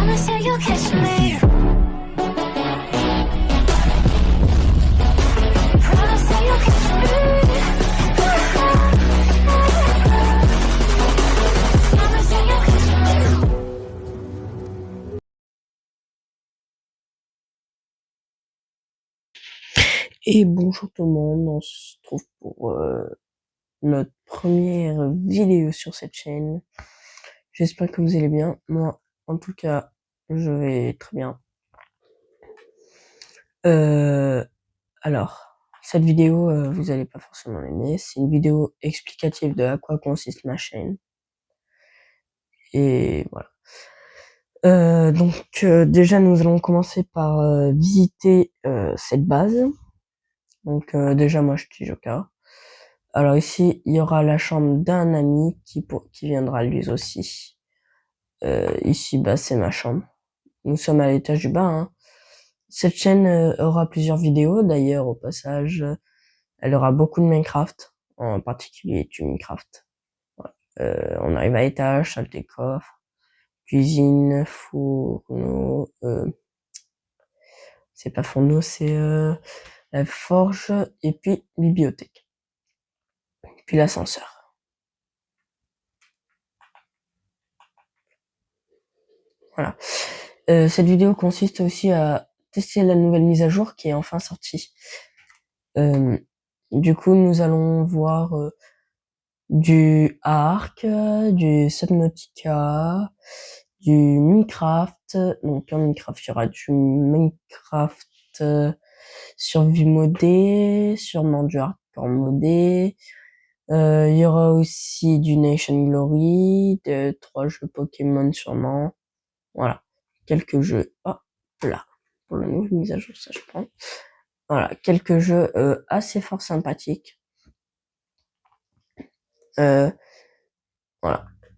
Promise that you'll catch me. Promise that you'll catch me. Promise that you'll catch me. Et bonjour tout le monde, on se trouve pour notre première vidéo sur cette chaîne. J'espère que vous allez bien. Moi, en tout cas, je vais très bien. Alors, cette vidéo, vous allez pas forcément l'aimer. C'est une vidéo explicative de à quoi consiste ma chaîne. Et voilà. Donc, déjà, nous allons commencer par visiter cette base. Donc, déjà, moi, je suis Joka. Alors ici, il y aura la chambre d'un ami qui viendra lui aussi. Ici, bah, c'est ma chambre. Nous sommes à l'étage du bas, hein. Cette chaîne aura plusieurs vidéos. D'ailleurs, au passage, elle aura beaucoup de Minecraft, en particulier du Minecraft. Voilà. On arrive à l'étage, salle des coffres, cuisine, fourneau, c'est pas fourneau, c'est la forge, et puis bibliothèque. Puis l'ascenseur. Voilà. Cette vidéo consiste aussi à tester la nouvelle mise à jour qui est enfin sortie. Du coup, nous allons voir du Ark, du Subnautica, du Minecraft. Donc en Minecraft, il y aura du Minecraft survie modé, sûrement du hardcore modé. Il y aura aussi du Nation Glory, de 3 jeux Pokémon sûrement. Voilà, quelques jeux. Hop là, pour la nouvelle mise à jour, ça je prends. Voilà, quelques jeux assez fort sympathiques. Voilà.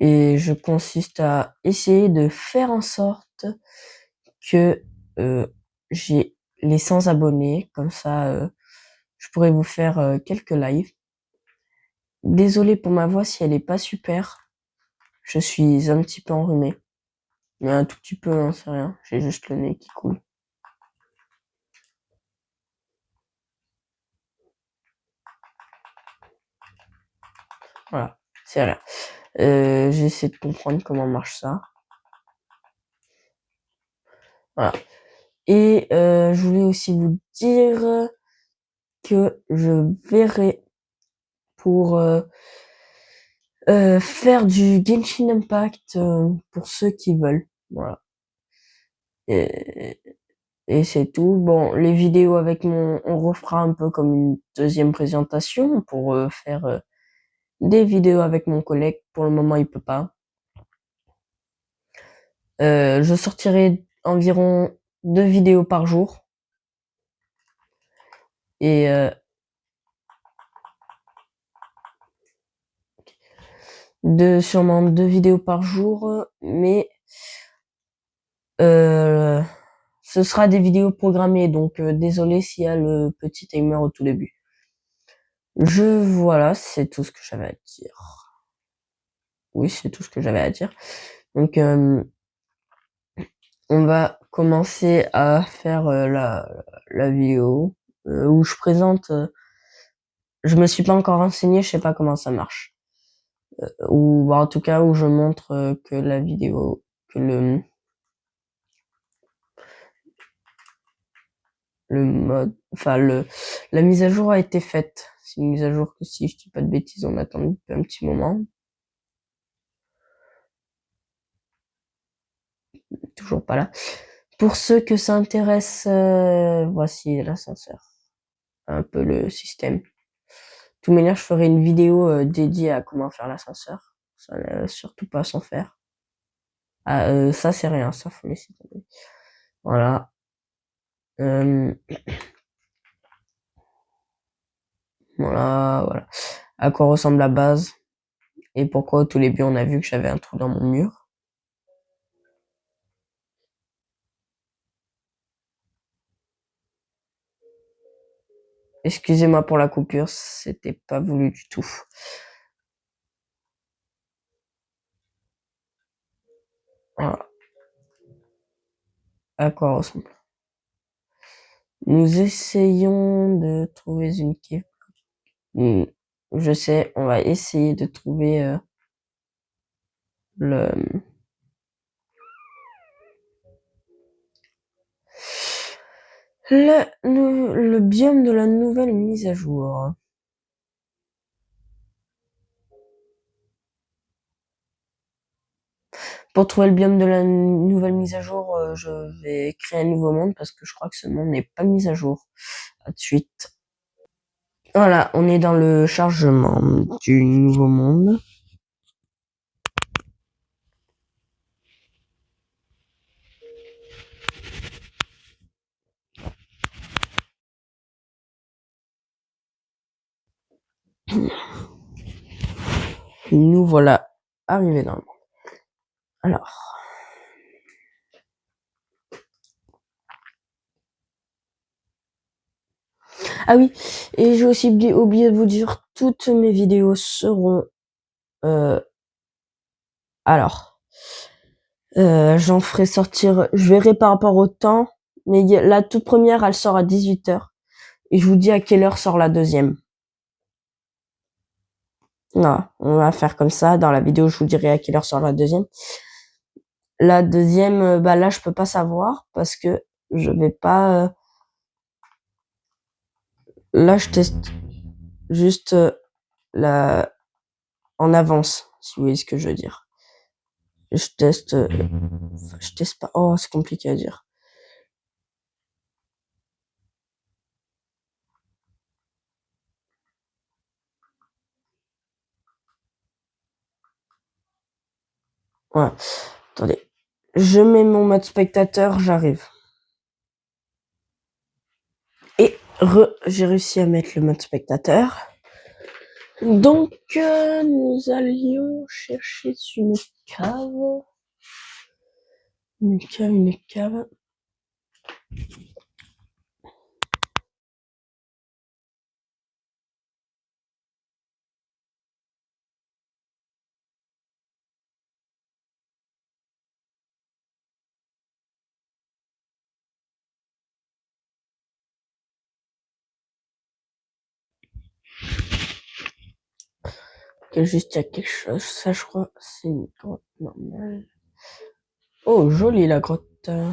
Et je consiste à essayer de faire en sorte que j'ai les 100 abonnés, comme ça je pourrais vous faire quelques lives. Désolé pour ma voix si elle est pas super. Je suis un petit peu enrhumé. Mais un tout petit peu, hein, c'est rien. J'ai juste le nez qui coule. Voilà, c'est rien. J'essaie de comprendre comment marche ça. Voilà. Et je voulais aussi vous dire que je verrai pour faire du Genshin Impact pour ceux qui veulent. Voilà. Et c'est tout. Bon, les vidéos avec on refera un peu comme une deuxième présentation pour faire des vidéos avec mon collègue. Pour le moment, il peut pas. Je sortirai environ 2 vidéos par jour. Et sûrement 2 vidéos par jour, mais ce sera des vidéos programmées, donc désolé s'il y a le petit timer au tout début. Voilà, c'est tout ce que j'avais à dire. Oui, c'est tout ce que j'avais à dire. Donc on va commencer à faire la vidéo où je présente. Je me suis pas encore renseigné, je sais pas comment ça marche. Ou bah, en tout cas où je montre que la vidéo, que le mode, enfin la mise à jour a été faite. C'est une mise à jour que si je dis pas de bêtises, on attend depuis un petit moment. Toujours pas là. Pour ceux que ça intéresse, voici l'ascenseur. Un peu le système. De toute manière, je ferai une vidéo dédiée à comment faire l'ascenseur. Ça n'a surtout pas sans faire. Ah, ça c'est rien, ça faut laisser tomber. Voilà. Voilà. À quoi ressemble la base et pourquoi au tout début on a vu que j'avais un trou dans mon mur. Excusez-moi pour la coupure, c'était pas voulu du tout. Voilà. à quoi ressemble. Nous essayons de trouver une cave. Je sais, on va essayer de trouver le le biome de la nouvelle mise à jour. Pour trouver le biome de la nouvelle mise à jour, je vais créer un nouveau monde parce que je crois que ce monde n'est pas mis à jour. À de suite. Voilà, on est dans le chargement du nouveau monde. Nous voilà arrivés dans le monde. Alors. Ah oui, et j'ai aussi oublié de vous dire, toutes mes vidéos seront... alors, j'en ferai sortir... Je verrai par rapport au temps, mais la toute première, elle sort à 18h. Et je vous dis à quelle heure sort la deuxième. Non, on va faire comme ça. Dans la vidéo, je vous dirai à quelle heure sort la deuxième. La deuxième, bah là, je peux pas savoir parce que je vais pas... Là, je teste juste la... en avance, si vous voyez ce que je veux dire. Je teste pas. Oh, c'est compliqué à dire. Ouais. Attendez. Je mets mon mode spectateur, j'arrive. Et j'ai réussi à mettre le mode spectateur. Donc, nous allions chercher une cave. Une cave. Juste il y a quelque chose. Ça, je crois, c'est une grotte normale. Oh, jolie la grotte. Alors.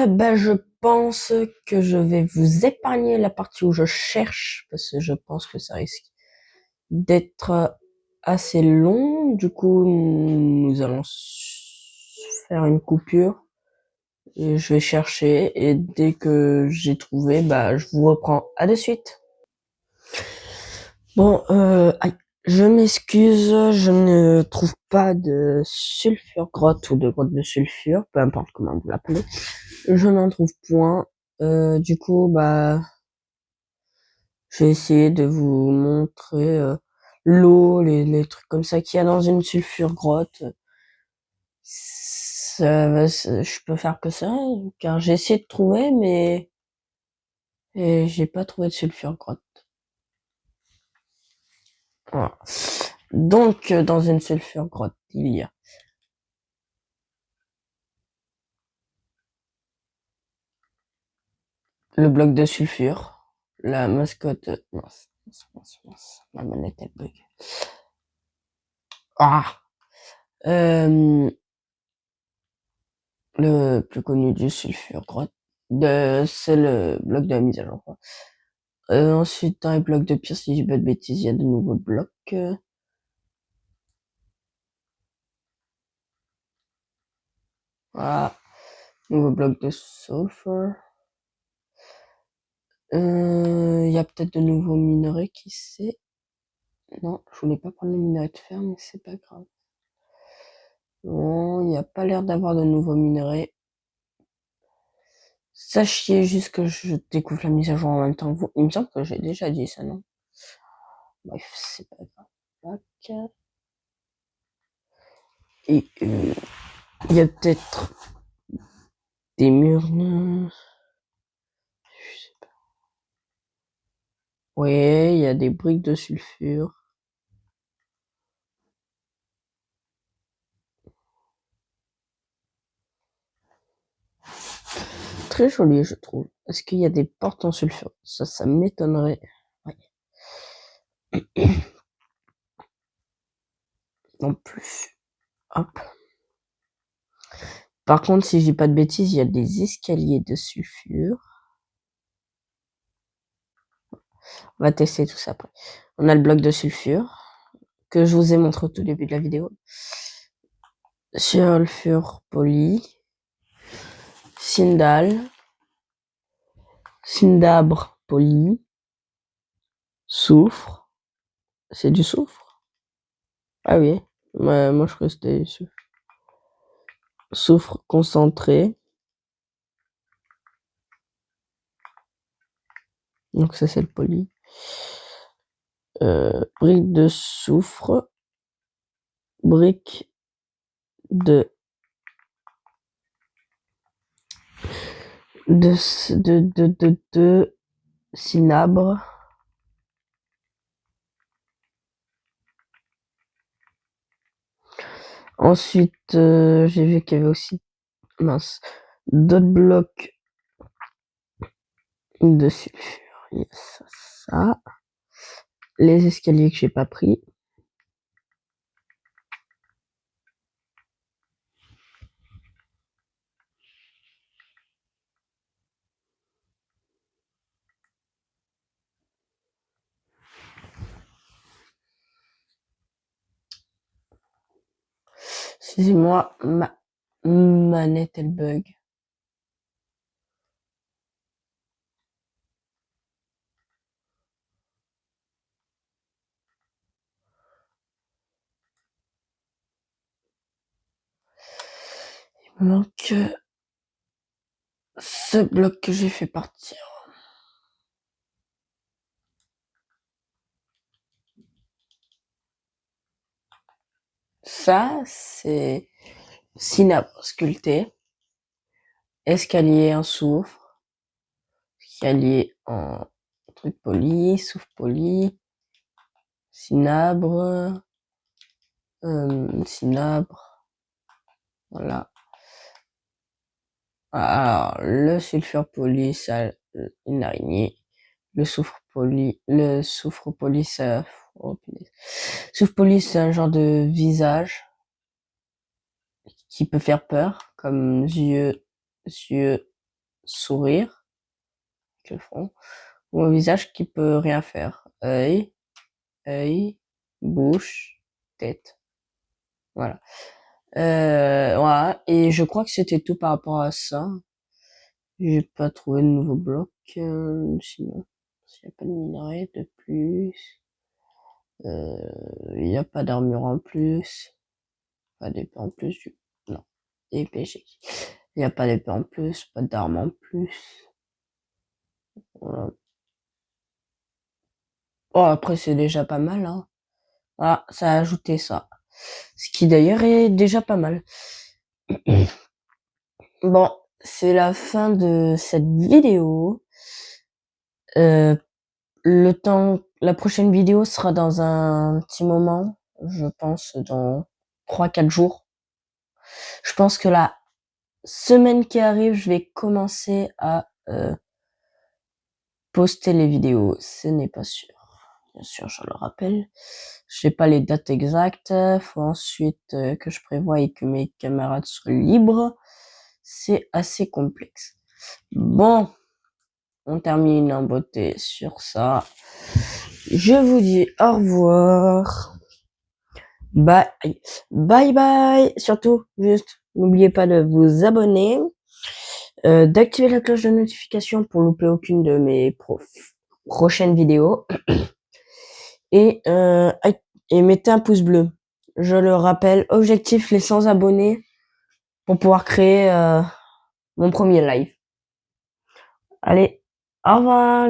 Ben, je pense que je vais vous épargner la partie où je cherche, parce que je pense que ça risque d'être assez long. Du coup, nous allons faire une coupure. Et je vais chercher, et dès que j'ai trouvé, bah, je vous reprends. À de suite. Bon, aïe. Je m'excuse, je ne trouve pas de sulfure grotte ou de grotte de sulfure, peu importe comment vous l'appelez. Je n'en trouve point. Du coup, bah, je vais essayer de vous montrer l'eau, les trucs comme ça qu'il y a dans une sulfure grotte. Je peux faire que ça, car j'ai essayé de trouver, mais et j'ai pas trouvé de sulfure grotte. Voilà. Donc, dans une sulfure grotte, il y a le bloc de sulfure, la mascotte. Mince. Ma manette elle bug. Ah. Le plus connu du sulfure grotte, c'est le bloc de la mise à jour. Ensuite, dans les blocs de pierre, si je dis pas de bêtises, il y a de nouveaux blocs. Voilà. Nouveau bloc de sulfur. Il y a peut-être de nouveaux minerais, qui sait. Non, je voulais pas prendre les minerais de fer, mais c'est pas grave. Non, il n'y a pas l'air d'avoir de nouveaux minerais. Sachez juste que je découvre la mise à jour en même temps que vous. Il me semble que j'ai déjà dit ça, non? Bref, c'est pas grave. Tac. Et il y a peut-être des murs. Je sais pas. Ouais, il y a des briques de sulfure. Très joli, je trouve. Est-ce qu'il y a des portes en sulfure? Ça m'étonnerait. Ouais. En plus. Hop. Par contre, si je dis pas de bêtises, il y a des escaliers de sulfure. On va tester tout ça après. On a le bloc de sulfure que je vous ai montré au tout début de la vidéo. Sulfure poli. Cindale. Cindabre poli. Soufre. C'est du soufre? Ah oui. Moi je crois que c'était du soufre. Soufre concentré. Donc ça c'est le poli. Brique de soufre. Brique de cinabre. Ensuite, j'ai vu qu'il y avait aussi, mince, d'autres blocs de sulfure. Yes, ça. Les escaliers que j'ai pas pris. Excusez-moi, ma manette elle bug. Il me manque ce bloc que j'ai fait partir. Ça, c'est cinabre sculpté. Escalier en soufre. Escalier en truc poli, soufre poli. Cinabre. Cinabre. Voilà. Alors, le sulfure poli, ça, une araignée. Le soufre poli, ça, oh, punaise. Soufre poli, c'est un genre de visage qui peut faire peur, comme yeux, sourire, avec le front, ou un visage qui peut rien faire. Œil, bouche, tête. Voilà. Voilà. Et je crois que c'était tout par rapport à ça. J'ai pas trouvé de nouveau bloc, sinon. S'il n'y a pas de minerai de plus. Il n'y a pas d'armure en plus. Pas d'épée en plus. Non. Épée, j'ai dit. Il n'y a pas d'épée en plus. Pas d'arme en plus. Voilà. Oh, après, c'est déjà pas mal, hein. Voilà, ça a ajouté ça. Ce qui d'ailleurs est déjà pas mal. Bon, c'est la fin de cette vidéo. La prochaine vidéo sera dans un petit moment, je pense dans 3-4 jours. Je pense que la semaine qui arrive, je vais commencer à poster les vidéos. Ce n'est pas sûr. Bien sûr, je le rappelle. Je n'ai pas les dates exactes. Faut ensuite que je prévoie et que mes camarades soient libres. C'est assez complexe. Bon, on termine en beauté sur ça. Je vous dis au revoir. Bye. Bye bye. Surtout, juste, n'oubliez pas de vous abonner, d'activer la cloche de notification pour louper aucune de mes prochaines vidéos. Et mettez un pouce bleu. je le rappelle, objectif les 100 abonnés pour pouvoir créer mon premier live. Allez, au revoir.